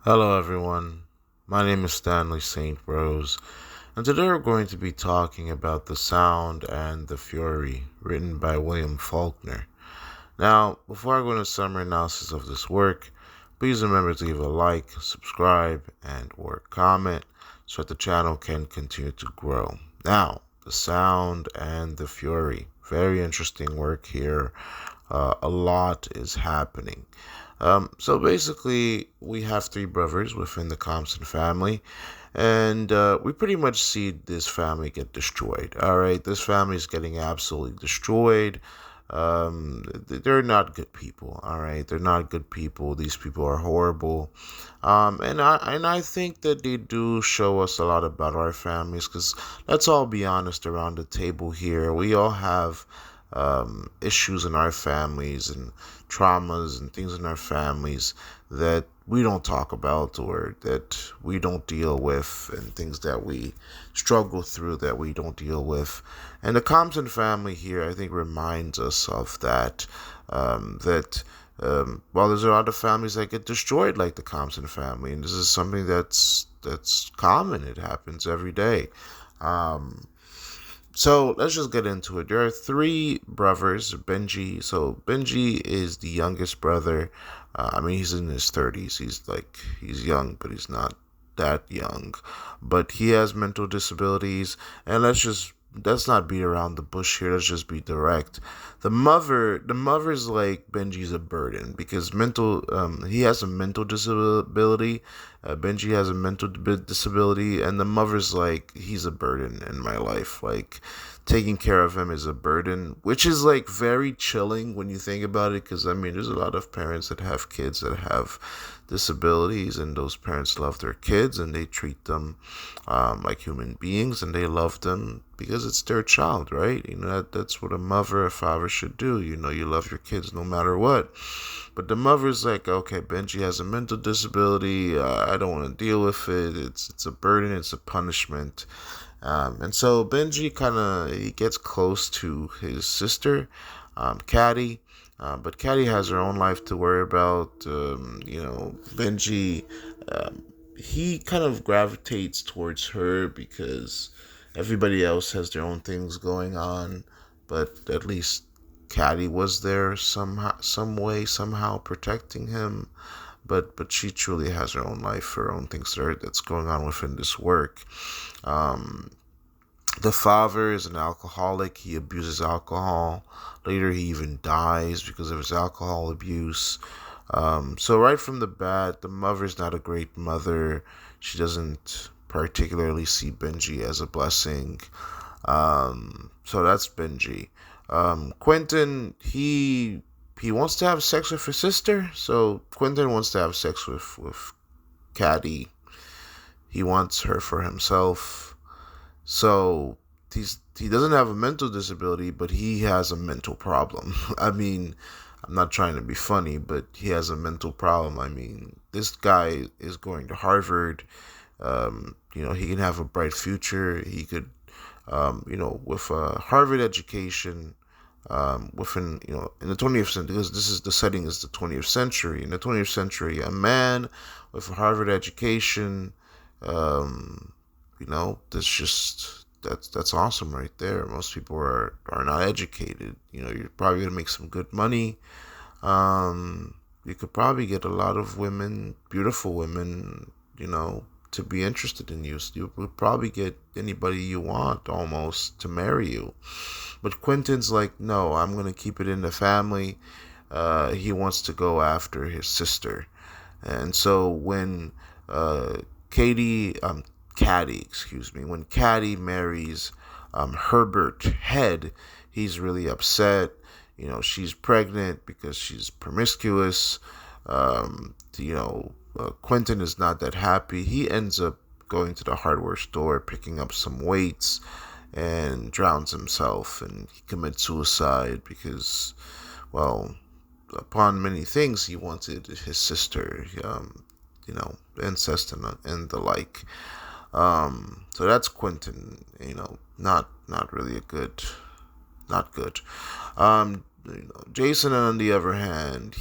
Hello, everyone. My name is Stanley St. Rose, and today we're going to be talking about The Sound and the Fury, written by William Faulkner. Now, before I go into summary analysis of this work, please remember to give a like, subscribe, and/or comment so that the channel can continue to grow. Now, The Sound and the Fury. Very interesting work here. A lot is happening. So basically, we have three brothers within the Compson family, and we pretty much see this family get destroyed. All right, this family is getting absolutely destroyed. They're not good people. All right, they're not good people. These people are horrible. And I think that they do show us a lot about our families. Because let's all be honest around the table here. We all have issues in our families and traumas and things in our families that we don't talk about or that we don't deal with, and things that we struggle through that we don't deal with. And the Compton family here, I think, reminds us of that. While there's a lot of families that get destroyed, like the Compton family, and this is something that's common. It happens every day. Um, so let's just get into it. There are three brothers, Benji. So Benji is the youngest brother. I mean, he's in his 30s. He's young, but he's not that young. But he has mental disabilities. And let's not beat around the bush here. Let's just be direct. The mother's like Benji's a burden because he has a mental disability. Benji has a mental disability, and the mother's like, he's a burden in my life. Like, taking care of him is a burden, which is like very chilling when you think about it. Because I mean, there's a lot of parents that have kids that have disabilities, and those parents love their kids and they treat them like human beings, and they love them because it's their child, right? That's what a mother or father should do. You love your kids no matter what. But the mother's like, okay, Benji has a mental disability. I don't want to deal with it. It's a burden. It's a punishment. And so Benji he gets close to his sister, Caddy. But Caddy has her own life to worry about. Benji, he kind of gravitates towards her because everybody else has their own things going on. But at least Caddy was there somehow, some way, somehow protecting him. But she truly has her own life, her own things that's going on within this work. Um, the father is an alcoholic. He abuses alcohol. Later, he even dies because of his alcohol abuse. So right from the bat, the mother's not a great mother. She doesn't particularly see Benji as a blessing. So that's Benji. Quentin, he wants to have sex with his sister. So Quentin wants to have sex with Caddy. He wants her for himself. So he doesn't have a mental disability, but he has a mental problem. I mean, I'm not trying to be funny, but he has a mental problem. I mean, this guy is going to Harvard. He can have a bright future. He could, with a Harvard education, in the 20th century, because the setting is the 20th century. In the 20th century, a man with a Harvard education, um, that's awesome right there. Most people are not educated. You're probably gonna make some good money. You could probably get a lot of women, beautiful women, to be interested in you. So you would probably get anybody you want almost to marry you. But Quentin's like, no, I'm gonna keep it in the family. He wants to go after his sister, and so when Katie, Caddy, excuse me, when Caddy marries Herbert Head, he's really upset. She's pregnant because she's promiscuous. Quentin is not that happy. He ends up going to the hardware store, picking up some weights, and drowns himself, and he commits suicide because, well, upon many things, he wanted his sister, incest and the like. So that's Quentin. Not really not good. Jason, on the other hand,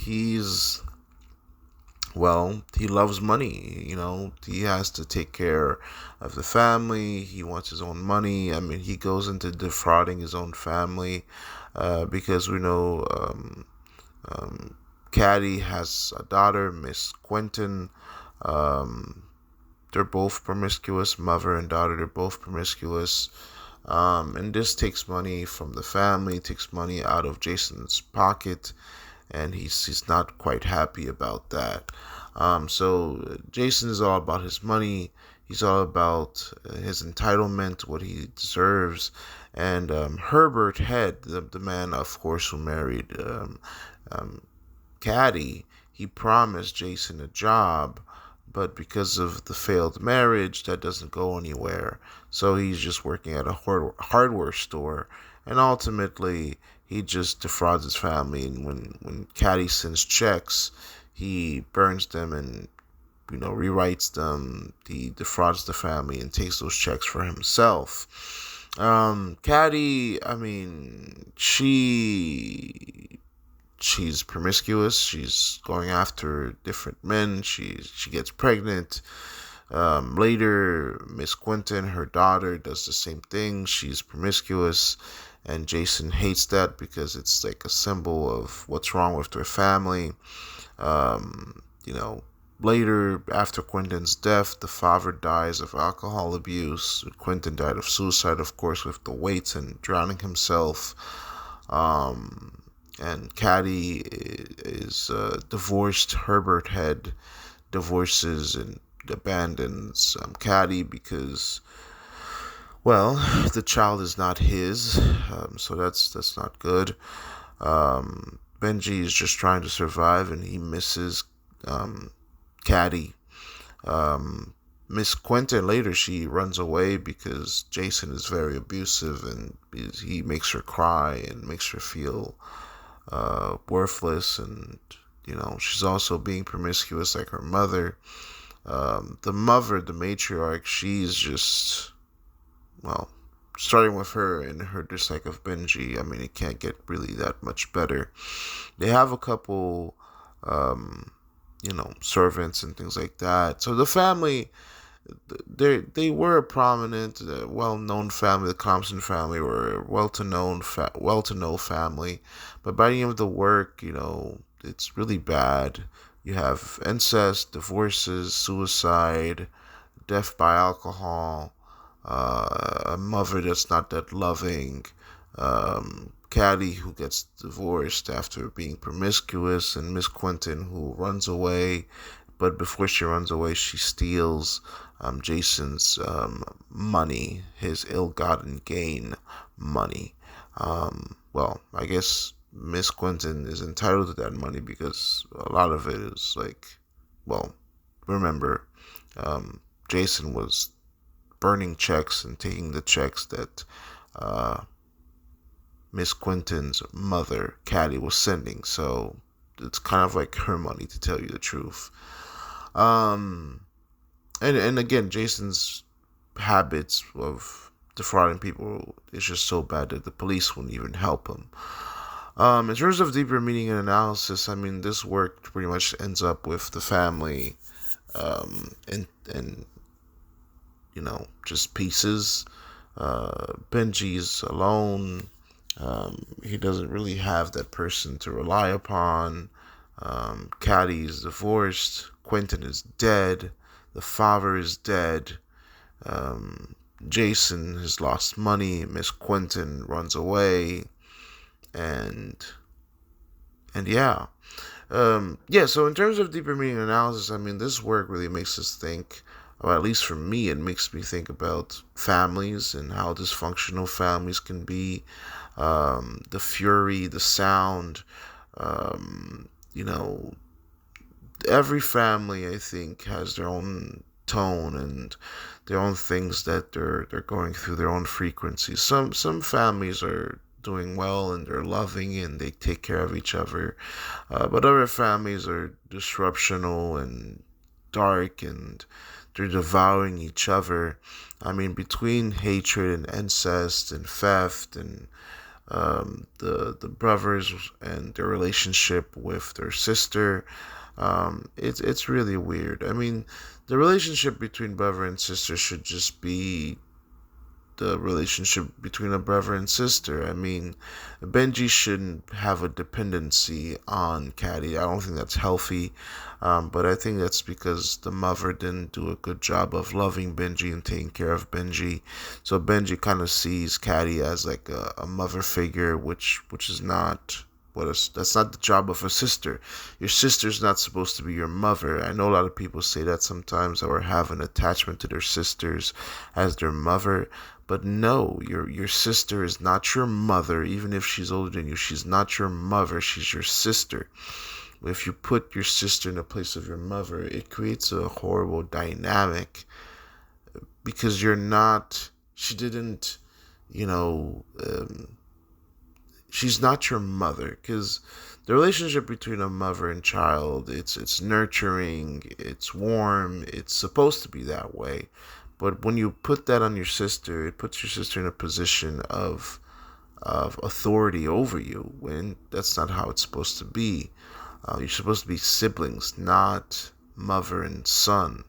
Well, he loves money. He has to take care of the family. He wants his own money. I mean, he goes into defrauding his own family because we know um, Caddy has a daughter, Miss Quentin. Um, they're both promiscuous, mother and daughter. They're both promiscuous. And this takes money from the family, takes money out of Jason's pocket, and he's not quite happy about that. So Jason is all about his money. He's all about his entitlement, what he deserves. And Herbert Head, the man, of course, who married um, Caddy, he promised Jason a job, but because of the failed marriage, that doesn't go anywhere. So he's just working at a hardware store, and ultimately he just defrauds his family. And when Caddy sends checks, he burns them and rewrites them. He defrauds the family and takes those checks for himself. Caddy, I mean, she's promiscuous. She's going after different men. She gets pregnant. Later, Miss Quentin, her daughter, does the same thing. She's promiscuous, and Jason hates that because it's like a symbol of what's wrong with their family. Um, you know, Later, after Quentin's death, the father dies of alcohol abuse. Quentin died of suicide, of course, with the weights and drowning himself. Um, and Caddy is divorced. Herbert Head divorces and abandons Caddy because, well, the child is not his, so that's not good. Benji is just trying to survive, and he misses um, Caddy. Um, Miss Quentin later she runs away because Jason is very abusive and he makes her cry and makes her feel worthless, and she's also being promiscuous like her mother. The mother, the matriarch, she's just, well, starting with her and her dislike of Benji, I mean, it can't get really that much better. They have a couple, um, servants and things like that. So the family, they were a prominent, well-known family. The Thompson family were a well-to-know family, but by the end of the work, it's really bad. You have incest, divorces, suicide, death by alcohol, a mother that's not that loving, Caddy who gets divorced after being promiscuous, and Miss Quentin who runs away, but before she runs away, she steals Jason's money, his ill-gotten gain money. Well, I guess Miss Quentin is entitled to that money because a lot of it is like, well, remember, Jason was burning checks and taking the checks that uh, Miss Quentin's mother, Caddy, was sending. So it's kind of like her money, to tell you the truth. Um, and again, Jason's habits of defrauding people is just so bad that the police wouldn't even help him. In terms of deeper meaning and analysis, I mean, this work pretty much ends up with the family, and just pieces. Benji's alone. He doesn't really have that person to rely upon. Caddy's divorced. Quentin is dead. The father is dead. Um, Jason has lost money. Miss Quentin runs away, and yeah. Yeah, so in terms of deeper meaning analysis, I mean, this work really makes us think, or at least for me, it makes me think about families and how dysfunctional families can be. The fury, the sound, um, you know, every family, I think, has their own tone and their own things that they're going through, their own frequencies. Some families are doing well and they're loving and they take care of each other, but other families are disruptional and dark and they're devouring each other. I mean, between hatred and incest and theft and the brothers and their relationship with their sister. It's really weird. I mean, the relationship between brother and sister should just be the relationship between a brother and sister. I mean, Benji shouldn't have a dependency on Caddy. I don't think that's healthy. But I think that's because the mother didn't do a good job of loving Benji and taking care of Benji. So Benji kind of sees Caddy as like a mother figure, which is not that's not the job of a sister. Your sister's not supposed to be your mother. I know a lot of people say that sometimes or have an attachment to their sisters as their mother. But no, your sister is not your mother, even if she's older than you. She's not your mother, she's your sister. If you put your sister in the place of your mother, it creates a horrible dynamic because you're not, she didn't, you know, she's not your mother because the relationship between a mother and child, it's nurturing, it's warm, it's supposed to be that way. But when you put that on your sister, it puts your sister in a position of authority over you when that's not how it's supposed to be. You're supposed to be siblings, not mother and son.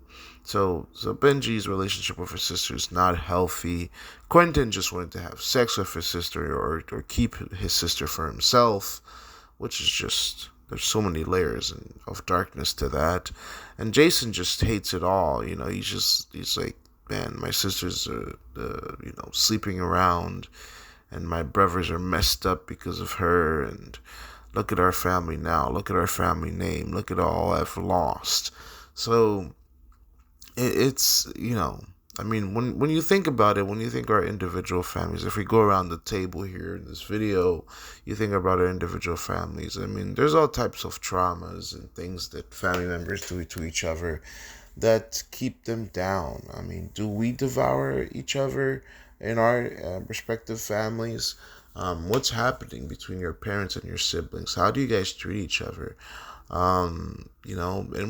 So Benji's relationship with his sister is not healthy. Quentin just wanted to have sex with his sister or keep his sister for himself, which is just there's so many layers of darkness to that. And Jason just hates it all. You know, he's like, man, my sisters are sleeping around, and my brothers are messed up because of her, and look at our family now. Look at our family name. Look at all I've lost. So it's, I mean, when you think about it, when you think our individual families, if we go around the table here in this video, you think about our individual families. I mean, there's all types of traumas and things that family members do to each other that keep them down. I mean, do we devour each other in our respective families? What's happening between your parents and your siblings? How do you guys treat each other? And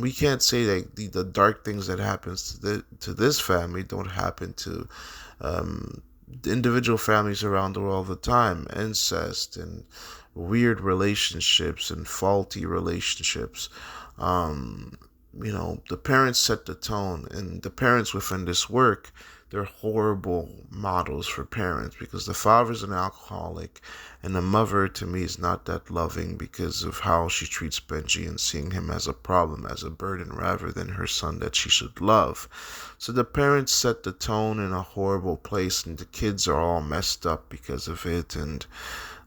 we can't say that the dark things that happens to this family don't happen to individual families around the world all the time. Incest and weird relationships and faulty relationships. The parents set the tone, and the parents within this work, they're horrible models for parents because the father's an alcoholic and the mother to me is not that loving because of how she treats Benji and seeing him as a problem, as a burden rather than her son that she should love. So the parents set the tone in a horrible place and the kids are all messed up because of it. And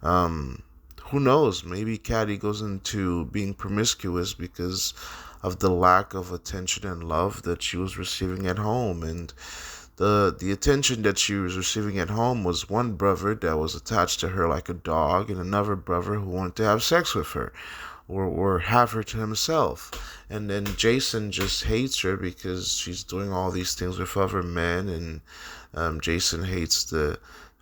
who knows, maybe Caddy goes into being promiscuous because of the lack of attention and love that she was receiving at home. And the attention that she was receiving at home was one brother that was attached to her like a dog, and another brother who wanted to have sex with her or have her to himself. And then Jason just hates her because she's doing all these things with other men, and Jason hates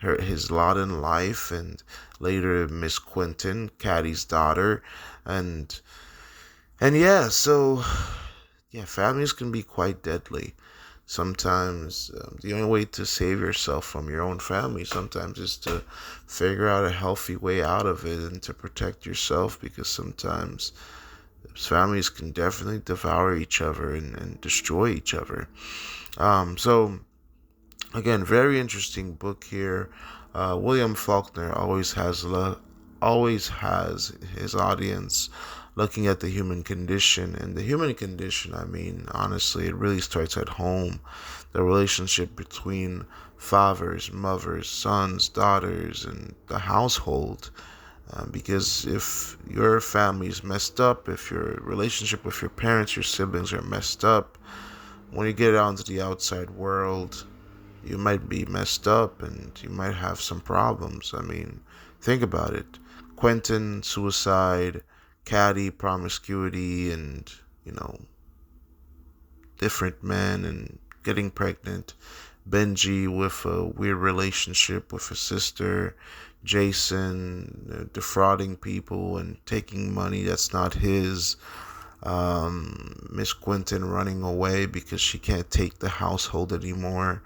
his lot in life, and later Miss Quentin, Caddy's daughter, and families can be quite deadly. Sometimes the only way to save yourself from your own family sometimes is to figure out a healthy way out of it and to protect yourself, because sometimes families can definitely devour each other and destroy each other. So again, very interesting book here. William Faulkner always has his audience looking at the human condition. And the human condition, I mean, honestly, it really starts at home. The relationship between fathers, mothers, sons, daughters, and the household. Because if your family is messed up, if your relationship with your parents, your siblings are messed up, when you get out into the outside world, you might be messed up and you might have some problems. I mean, think about it. Quentin, suicide, Caddy, promiscuity, and, different men and getting pregnant. Benji with a weird relationship with his sister. Jason defrauding people and taking money that's not his. Miss Quentin running away because she can't take the household anymore.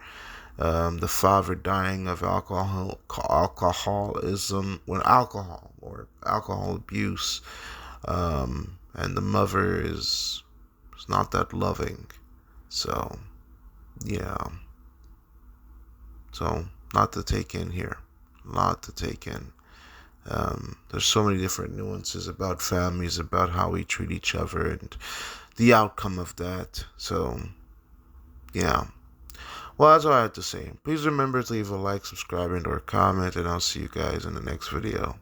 The father dying of alcoholism, or alcohol abuse. and the mother is not that loving. So yeah, so lot to take in here, lot to take in. There's so many different nuances about families, about how we treat each other, and the outcome of that. So yeah. Well, that's all I have to say. Please remember to leave a like, subscribe, and or comment, and I'll see you guys in the next video.